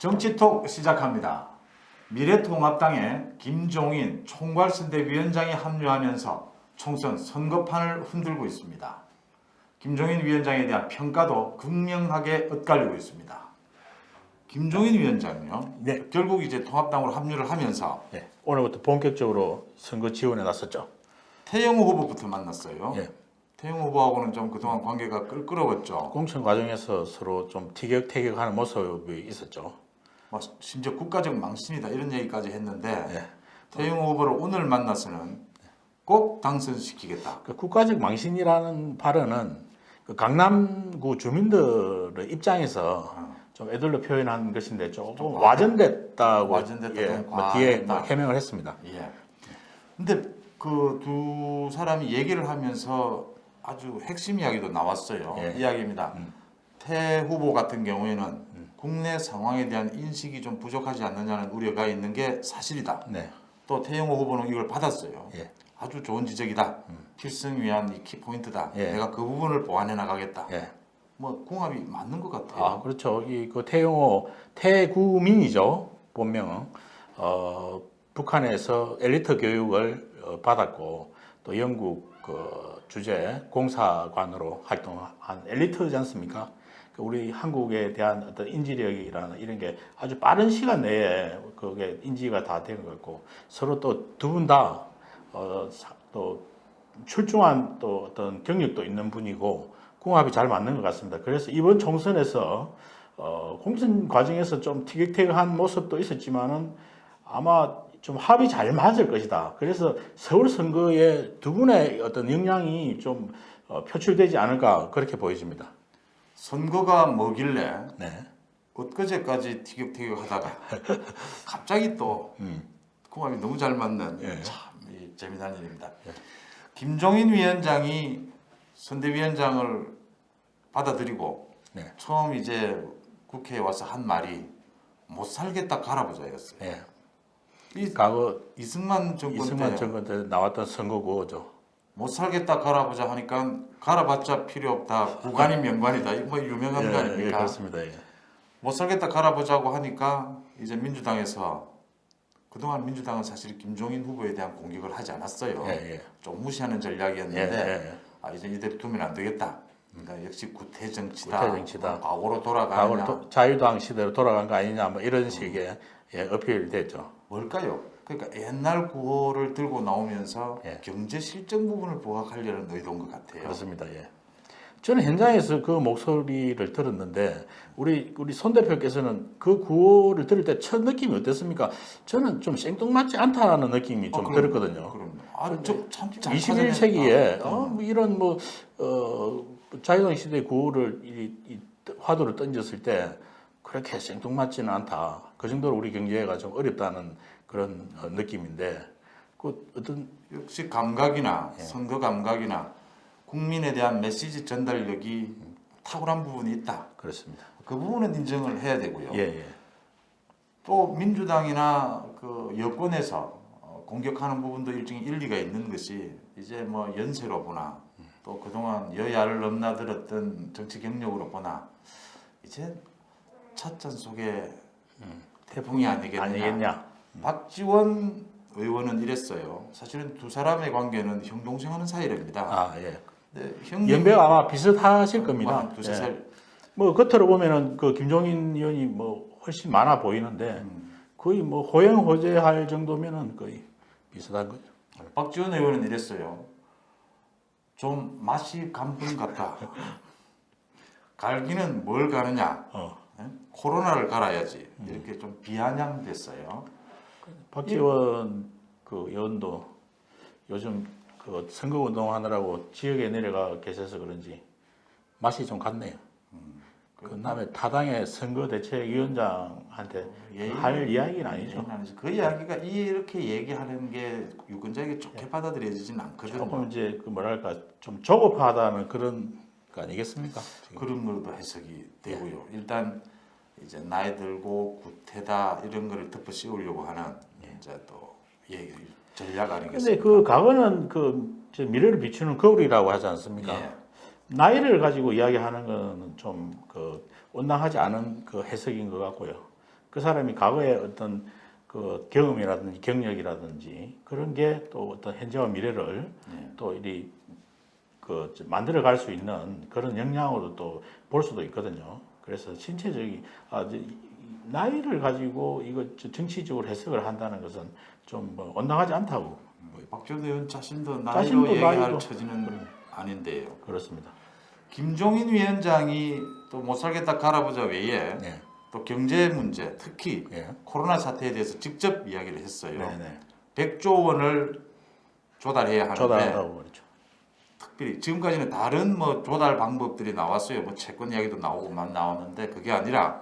정치톡 시작합니다. 미래통합당에 김종인 총괄선대위원장이 합류하면서 총선 선거판을 흔들고 있습니다. 김종인 위원장에 대한 평가도 극명하게 엇갈리고 있습니다. 김종인 위원장은요, 네. 결국 이제 통합당으로 합류를 하면서 네. 오늘부터 본격적으로 선거 지원에 나섰죠. 태영호 후보부터 만났어요. 예. 태영호 후보하고는 좀 그동안 관계가 끌끄러웠죠. 공천 과정에서 서로 좀 티격태격하는 모습이 있었죠. 심지어 국가적 망신이다 이런 얘기까지 했는데 예. 태영호 후보를 오늘 만나서는 꼭 당선시키겠다. 그 국가적 망신이라는 발언은 그 강남구 주민들의 입장에서 좀 애들로 표현한 것인데 조금 와전됐다고 와전됐다, 예, 좀 뭐 뒤에 과했다. 뭐 해명을 했습니다. 예. 근데 그 두 사람이 얘기를 하면서 아주 핵심 이야기도 나왔어요. 예. 이야기입니다. 태 후보 같은 경우에는 국내 상황에 대한 인식이 좀 부족하지 않느냐는 우려가 있는 게 사실이다. 네. 또 태영호 후보는 이걸 받았어요. 예. 아주 좋은 지적이다. 필승 위한 이 키포인트다. 예. 내가 그 부분을 보완해 나가겠다. 예. 뭐 궁합이 맞는 것 같아요. 아, 그렇죠. 이 그 태영호 태구민이죠. 본명은 북한에서 엘리트 교육을 받았고 또 영국 그 주재 공사관으로 활동한 엘리트지 않습니까? 그 우리 한국에 대한 어떤 인지력이라는 이런 게 아주 빠른 시간 내에 그게 인지가 다 된 것 같고 서로 또 두 분 다 또 출중한 또 어떤 경력도 있는 분이고 궁합이 잘 맞는 것 같습니다. 그래서 이번 총선에서 공천 과정에서 좀 티격태격한 모습도 있었지만은 아마 좀 합이 잘 맞을 것이다. 그래서 서울 선거에 두 분의 어떤 역량이 좀 표출되지 않을까 그렇게 보여집니다. 선거가 뭐길래 네. 엊그제까지 티격태격하다가 갑자기 또 궁합이 너무 잘 맞는 예. 참 재미난 일입니다. 김종인 위원장이 선대위원장을 받아들이고 네. 처음 이제 국회에 와서 한 말이 못 살겠다 갈아보자였어요. 예. 이 과거 이승만 정권 이승만 때 정권 때 나왔던 선거구호죠. 못 살겠다 갈아보자 하니까 갈아봤자 필요 없다. 구간이 명관이다. 이거 뭐 유명한 거 예, 아닙니까? 그렇습니다. 예. 못 살겠다 갈아보자고 하니까 이제 민주당에서 그동안 민주당은 사실 김종인 후보에 대한 공격을 하지 않았어요. 예, 예. 좀 무시하는 예, 전략이었는데 예. 이제 이대로 두면 안 되겠다. 그러니까 역시 구태 정치다. 구태 정치다. 과거로 돌아가느냐. 과거로 자유당 시대로 돌아간 거 아니냐 뭐 이런 식의 어필됐죠. 뭘까요? 그러니까 옛날 구호를 들고 나오면서 예. 경제 실정 부분을 부각하려는 의도인 것 같아요. 그렇습니다. 예. 저는 현장에서 그 목소리를 들었는데 우리 손 대표께서는 그 구호를 들을 때 첫 느낌이 어땠습니까? 저는 좀 생뚱맞지 않다는 느낌이 좀 들었거든요. 그럼요. 참 21세기에 뭐 이런 자유당 시대 구호를 이 화두를 던졌을 때 그렇게 생뚱맞지는 않다. 그 정도로 우리 경제가 좀 어렵다는 그런 느낌인데 그 어떤 역시 감각이나 선거 감각이나 국민에 대한 메시지 전달력이 탁월한 부분이 있다. 그렇습니다. 그 부분은 인정을 해야 되고요. 예, 예. 또 민주당이나 그 여권에서 공격하는 부분도 일종의 일리가 있는 것이 이제 뭐 연세로 보나 또 그동안 여야를 넘나들었던 정치 경력으로 보나 이제 찻잔 속에 태풍이 아니겠느냐. 박지원 의원은 이랬어요. 사실은 두 사람의 관계는 형 동생하는 사이랍니다. 아, 예. 연배가 아마 비슷하실 겁니다. 두세 예. 살. 뭐 겉으로 보면은 그 김종인 의원이 뭐 훨씬 많아 보이는데 거의 뭐 호영호재할 정도면은 거의 비슷한 거죠. 박지원 의원은 이랬어요. 좀 맛이 간 분 같다. 갈기는 뭘 가느냐? 예? 코로나를 갈아야지. 이렇게 좀 비아냥됐어요. 박지원 그 의원도 요즘 그 선거 운동하느라고 지역에 내려가 계셔서 그런지 맛이 좀 갔네요. 그 다음에 타당의 선거대책위원장한테 할 이야기는 아니죠. 그 이야기가 이렇게 얘기하는 게 유권자에게 좋게 받아들여지진 않거든요. 조금 이제 그 뭐랄까 좀 조급하다는 그런 거 아니겠습니까? 지금. 그런 걸로 해석이 되고요. 일단 이제 나이 들고 구태다 이런 거를 덮어 씌우려고 하는 이제 또 얘기 전략 아니겠습니까? 근데 그 과거는 그 미래를 비추는 거울이라고 하지 않습니까? 예. 나이를 가지고 이야기하는 거는 좀 그 온당하지 않은 그 해석인 것 같고요. 그 사람이 과거에 어떤 그 경험이라든지 경력이라든지 그런 게 또 어떤 현재와 미래를 네. 또 이리 그 만들어 갈 수 있는 그런 역량으로 또 볼 수도 있거든요. 그래서 신체적인 나이를 가지고 이거 정치적으로 해석을 한다는 것은 좀 뭐 온당하지 않다고 박지원 의원 자신도 나이로 자신도 얘기할 나이로 처지는 아닌데요. 그렇습니다. 김종인 위원장이 또 못 살겠다 갈아보자 외에 네. 또 경제 문제, 특히 예. 코로나 사태에 대해서 직접 이야기를 했어요. 네네. 100조 원을 조달해야 하는데 조달하고 그렇죠. 특별히 지금까지는 다른 뭐 조달 방법들이 나왔어요. 뭐 채권 이야기도 나오고만 나왔는데 그게 아니라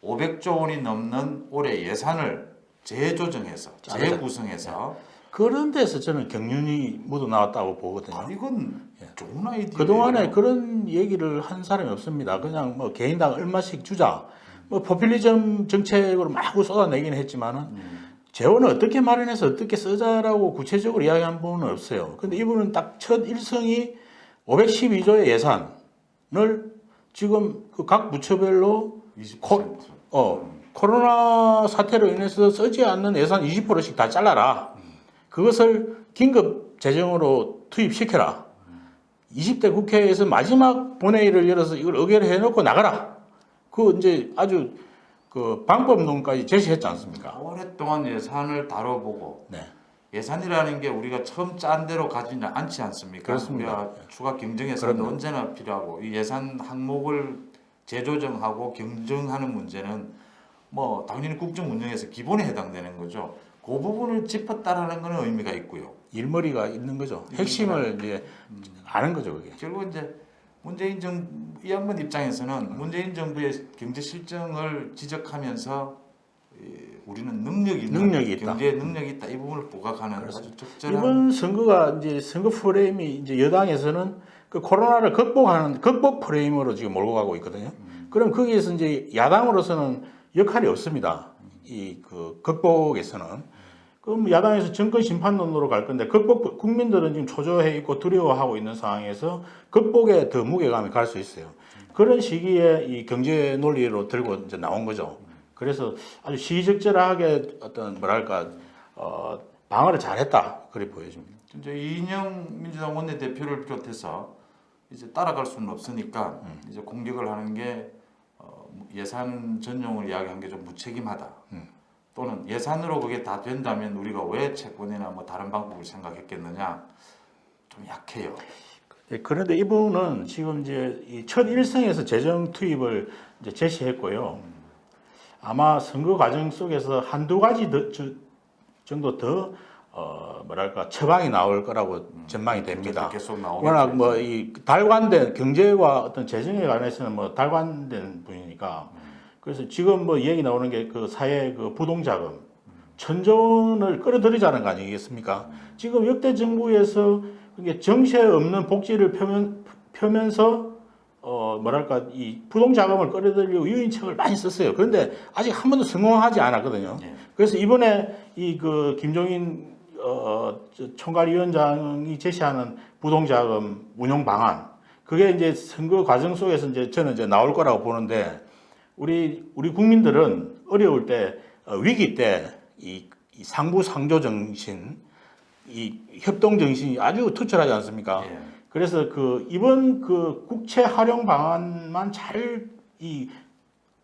500조 원이 넘는 올해 예산을 재조정해서 재구성해서 그런 데서 저는 경륜이 묻어 나왔다고 보거든요. 아, 이건 좋은 아이디어예요. 그동안에 그런 얘기를 한 사람이 없습니다. 그냥 뭐 개인당 얼마씩 주자. 뭐 포퓰리즘 정책으로 막 쏟아내긴 했지만은 재원을 어떻게 마련해서 어떻게 쓰자라고 구체적으로 이야기한 분은 없어요. 근데 이분은 딱 첫 일성이 512조의 예산을 지금 그 각 부처별로 20%. 코로나 사태로 인해서 쓰지 않는 예산 20%씩 다 잘라라. 그것을 긴급 재정으로 투입시켜라. 20대 국회에서 마지막 본회의를 열어서 이걸 의결해 놓고 나가라. 그 이제 아주 그 방법론까지 제시했지 않습니까? 오랫동안 예산을 다뤄보고 네. 예산이라는 게 우리가 처음 짠 대로 가지는 않지 않습니까? 그렇습니다. 우리가 추가 경정 예산도 그럼요. 언제나 필요하고 이 예산 항목을 재조정하고 경정하는 문제는 뭐 당연히 국정 운영에서 기본에 해당되는 거죠. 그 부분을 짚었다라는 것은 의미가 있고요. 일머리가 있는 거죠. 핵심을 이제 아는 거죠, 그게. 결국 이제 문재인 이 양반 입장에서는 문재인 정부의 경제 실정을 지적하면서 우리는 능력이 있다. 경제 능력이 있다 이 부분을 부각하는 아주 적절한 이번 선거가 이제 선거 프레임이 이제 여당에서는 그 코로나를 극복하는 극복 프레임으로 지금 몰고 가고 있거든요. 그럼 거기에서 이제 야당으로서는 역할이 없습니다. 이 그 극복에서는. 그럼 야당에서 정권 심판론으로 갈 건데 국민들은 지금 초조해 있고 두려워하고 있는 상황에서 극복에 더 무게감이 갈 수 있어요. 그런 시기에 이 경제 논리로 들고 이제 나온 거죠. 그래서 아주 시의적절하게 어떤 뭐랄까 방어를 잘했다 그렇게 보여집니다. 이제 이인영 민주당 원내대표를 비롯해서 이제 따라갈 수는 없으니까 이제 공격을 하는 게 예산 전용을 이야기한 게 좀 무책임하다. 또는 예산으로 그게 다 된다면 우리가 왜 채권이나 뭐 다른 방법을 생각했겠느냐 좀 약해요. 그런데 이분은 지금 이제 이 첫 일성에서 재정 투입을 이제 제시했고요. 아마 선거 과정 속에서 한두 가지 정도 더 뭐랄까 처방이 나올 거라고 전망이 됩니다. 계속 나오겠죠. 워낙 뭐 이 달관된 경제와 어떤 재정에 관해서는 뭐 달관된 분이니까 그래서 지금 뭐 얘기 나오는 게 그 사회 그 부동자금 1,000조 원을 끌어들이자는 거 아니겠습니까? 지금 역대 정부에서 이게 정세 없는 복지를 펴면서 뭐랄까 이 부동자금을 끌어들이고 유인책을 많이 썼어요. 그런데 아직 한 번도 성공하지 않았거든요. 예. 그래서 이번에 이 그 김종인 총괄위원장이 제시하는 부동자금 운용 방안 그게 이제 선거 과정 속에서 이제 저는 이제 나올 거라고 보는데 우리 국민들은 어려울 때 위기 때 이 상부상조 정신 이 협동 정신이 아주 투철하지 않습니까? 예. 그래서 그 이번 그 국채 활용 방안만 잘 이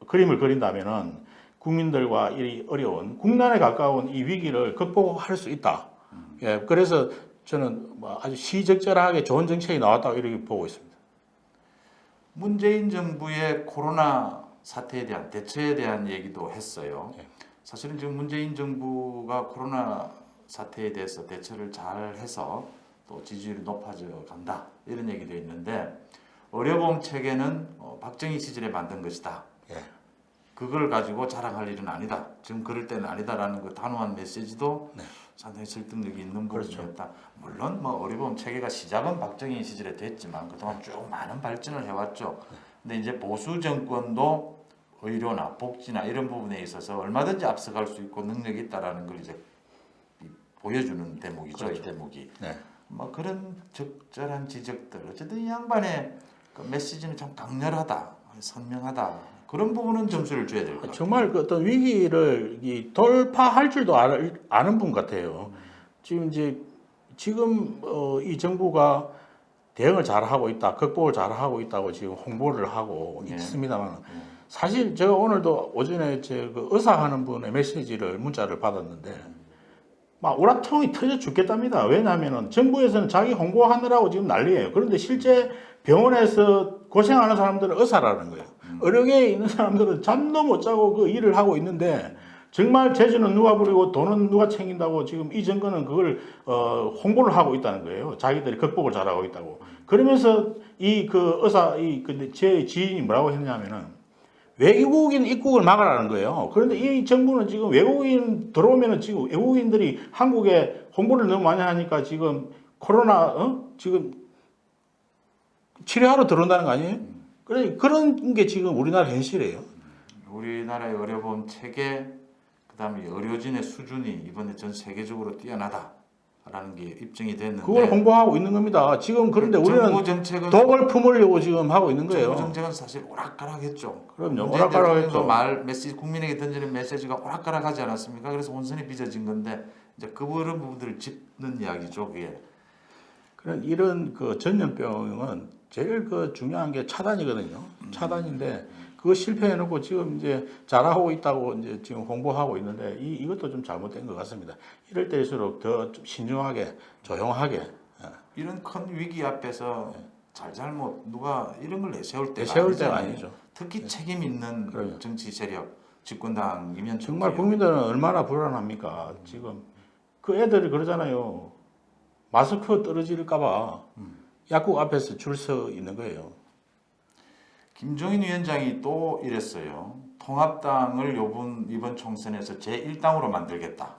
그림을 그린다면은 국민들과 이 어려운 국난에 가까운 이 위기를 극복할 수 있다. 예, 그래서 저는 뭐 아주 시적절하게 좋은 정책이 나왔다고 이렇게 보고 있습니다. 문재인 정부의 코로나 사태에 대한 대처에 대한 얘기도 했어요. 예. 사실은 지금 문재인 정부가 코로나 사태에 대해서 대처를 잘 해서 또 지지율이 높아져 간다 이런 얘기도 있는데 의료보험 체계는 박정희 시절에 만든 것이다. 예. 그걸 가지고 자랑할 일은 아니다. 지금 그럴 때는 아니다라는 그 단호한 메시지도 네. 상당히 설득력이 있는 그렇죠. 부분이었다. 물론 뭐 의료보험 체계가 시작은 박정희 시절에 됐지만 그동안 쭉 많은 발전을 해왔죠. 근데 이제 보수 정권도 의료나 복지나 이런 부분에 있어서 얼마든지 앞서갈 수 있고 능력이 있다라는 걸 이제 보여주는 대목이죠. 그렇죠. 이 대목이. 네. 뭐 그런 적절한 지적들. 어쨌든 이 양반의 그 메시지는 참 강렬하다, 선명하다 그런 부분은 점수를 줘야 될 것 같아요. 정말 그 어떤 위기를 돌파할 줄도 아는 분 같아요. 지금 이 정부가 대응을 잘하고 있다, 극복을 잘하고 있다고 지금 홍보를 하고 예. 있습니다만 사실 제가 오늘도 오전에 그 의사하는 분의 메시지를 문자를 받았는데 막 우라통이 터져 죽겠답니다. 왜냐하면 정부에서는 자기 홍보하느라고 지금 난리예요. 그런데 실제 병원에서 고생하는 사람들은 의사라는 거예요. 의료계에 있는 사람들은 잠도 못 자고 그 일을 하고 있는데 정말 재주는 누가 부리고 돈은 누가 챙긴다고 지금 이 정권은 그걸 홍보를 하고 있다는 거예요. 자기들이 극복을 잘하고 있다고. 그러면서 이 그 의사 근데 제 지인이 뭐라고 했냐면은 외국인 입국을 막으라는 거예요. 그런데 이 정부는 지금 외국인 들어오면은 지금 외국인들이 한국에 홍보를 너무 많이 하니까 지금 코로나 지금 치료하러 들어온다는 거 아니에요? 그런 게 지금 우리나라 현실이에요. 우리나라의 의료보험 체계, 그다음에 의료진의 수준이 이번에 전 세계적으로 뛰어나다라는 게 입증이 됐는데 그걸 홍보하고 있는 겁니다. 지금 그런데 우리는 정부 정책은 독을 품으려고 지금 하고 있는 거예요. 정부 정책은 사실 오락가락했죠. 그럼요. 문재인 오락가락했죠. 대통령도 말 메시지 국민에게 던지는 메시지가 오락가락하지 않았습니까? 그래서 혼선이 빚어진 건데 이제 그런 부분들을 짚는 이야기죠, 그게. 그런 이런 그 전염병은 제일 그 중요한 게 차단이거든요. 차단인데 그거 실패해놓고 지금 이제 잘하고 있다고 이제 지금 홍보하고 있는데 이것도 좀 잘못된 것 같습니다. 이럴 때일수록 더 좀 신중하게 조용하게 이런 큰 위기 앞에서 잘못 누가 이런 걸 내세울 때가 내세울 때가 아니잖아요. 아니죠. 특히 책임 있는 그래요. 정치 세력, 집권당이면 정말 좋고요. 국민들은 얼마나 불안합니까? 지금 그 애들이 그러잖아요. 마스크 떨어질까봐 약국 앞에서 줄 서 있는 거예요. 김종인 위원장이 또 이랬어요. 통합당을 이번 총선에서 제1당으로 만들겠다.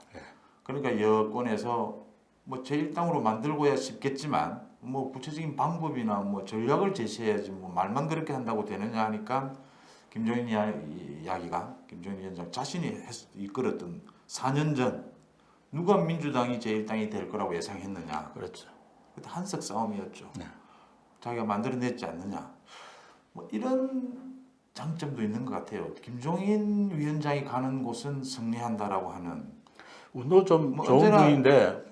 그러니까 여권에서 뭐 제1당으로 만들고야 싶겠지만 뭐 구체적인 방법이나 뭐 전략을 제시해야지 뭐 말만 그렇게 한다고 되느냐 하니까 김종인 이야기가 김종인 위원장 자신이 이끌었던 4년 전 누가 민주당이 제1당이 될 거라고 예상했느냐. 그렇죠. 그때 한석 싸움이었죠. 네. 자기가 만들어냈지 않느냐. 뭐 이런 장점도 있는 것 같아요. 김종인 위원장이 가는 곳은 승리한다라고 하는. 운도 좀 뭐 좋은 언제나 분인데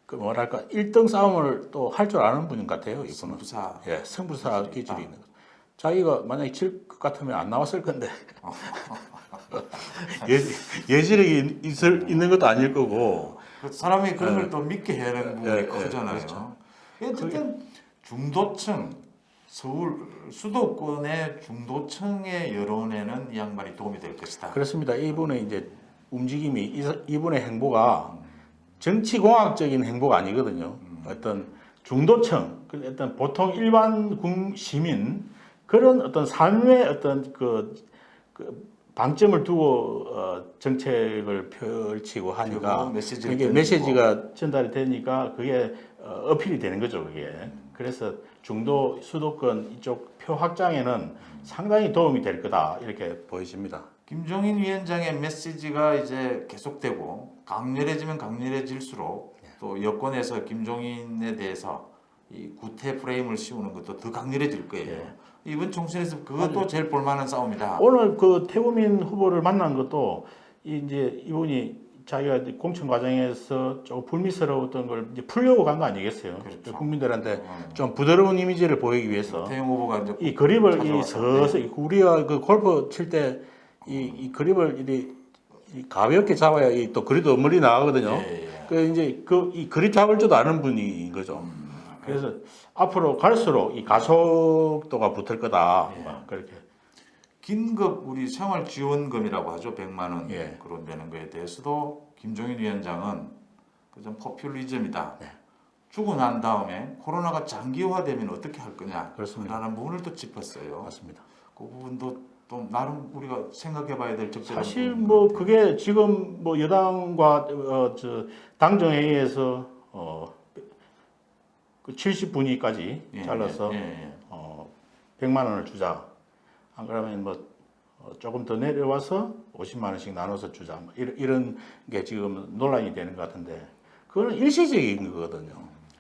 그 뭐랄까 1등 싸움을 또 할 줄 아는 분 같아요. 이분은. 승부사. 예, 승부사 기질이 있는 거. 자기가 만약에 질 것 같으면 안 나왔을 건데 예지력이 있는 것도 아닐 거고. 그 사람이 그런 걸 또 믿게 해야 하는 부분이 크잖아요. 그렇죠. 어쨌든 중도층, 서울 수도권의 중도층의 여론에는 이 양반이 도움이 될 것이다. 그렇습니다. 이분의 이제 움직임이 이분의 행보가 정치공학적인 행보가 아니거든요. 어떤 중도층, 어떤 보통 일반 시민 그런 어떤 삶의 어떤 그 방점을 두고 정책을 펼치고 하니까 이게 메시지가 전달이 되니까 그게 어필이 되는 거죠. 그게 그래서 중도 수도권 이쪽 표 확장에는 상당히 도움이 될 거다 이렇게 보여집니다. 김종인 위원장의 메시지가 이제 계속되고 강렬해지면 강렬해질수록 또 여권에서 김종인에 대해서 이 구태 프레임을 씌우는 것도 더 강렬해질 거예요. 예. 이번 총선에서 그것도 제일 볼만한 싸움이다. 오늘 그 태우민 후보를 만난 것도 이제 이분이 자기가 공천 과정에서 조금 불미스러웠던 걸 이제 풀려고 간 거 아니겠어요? 그렇죠. 국민들한테 좀 부드러운 이미지를 보이기 위해서 태영 후보가 이제 이 그립을 찾아와서, 서서히 우리가 그 골프 칠 때 이 그립을 가볍게 잡아야 또 그립도 멀리 나가거든요. 그 이제 이 그립 잡을 줄도 아는 분인 거죠. 그래서 앞으로 갈수록 이 가속도가 붙을 거다. 그렇게. 긴급 우리 생활지원금이라고 하죠. 100만 원 예. 그런 되는 거에 대해서도 김종인 위원장은 그좀 포퓰리즘이다. 네. 주고 난 다음에 코로나가 장기화되면 어떻게 할 거냐. 그렇습니다. 라는 부분을 또 짚었어요. 맞습니다. 그 부분도 또 나름 우리가 생각해봐야 될 적절한 사실 부분인 뭐 것 같아요. 그게 지금 뭐 여당과 당정회의에서 그 70분위까지 예, 잘라서 예, 예. 100만 원을 주자. 안 그러면 뭐 조금 더 내려와서 50만 원씩 나눠서 주자. 뭐 이런 게 지금 논란이 되는 것 같은데 그거는 일시적인 거거든요.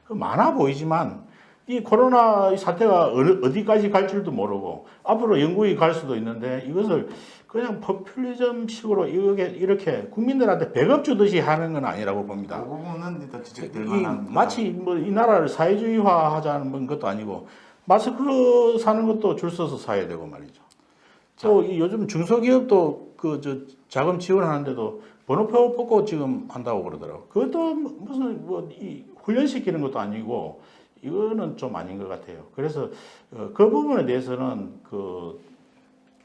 그 많아 보이지만 이 코로나 사태가 어디까지 갈 줄도 모르고 앞으로 영국이 갈 수도 있는데 이것을 그냥 포퓰리즘식으로 이렇게 국민들한테 배급 주듯이 하는 건 아니라고 봅니다. 그 부분은 일단 지적될 이 만한 마치 뭐 이 나라를 사회주의화 하자는 것도 아니고 마스크 사는 것도 줄 서서 사야 되고 말이죠. 또 이 요즘 중소기업도 그 저 자금 지원하는데도 번호표 뽑고 지금 한다고 그러더라고. 그것도 무슨 뭐 이 훈련시키는 것도 아니고 이거는 좀 아닌 것 같아요. 그래서 그 부분에 대해서는 그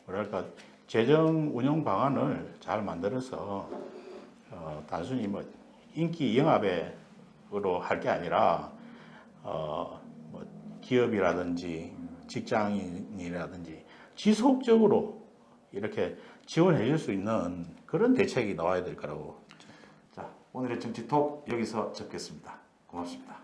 뭐랄까 재정 운영 방안을 잘 만들어서 단순히 뭐 인기 영합으로 할 게 아니라 뭐 기업이라든지 직장인이라든지 지속적으로 이렇게 지원해 줄 수 있는 그런 대책이 나와야 될 거라고. 자, 오늘의 정치톡 여기서 접겠습니다. 고맙습니다.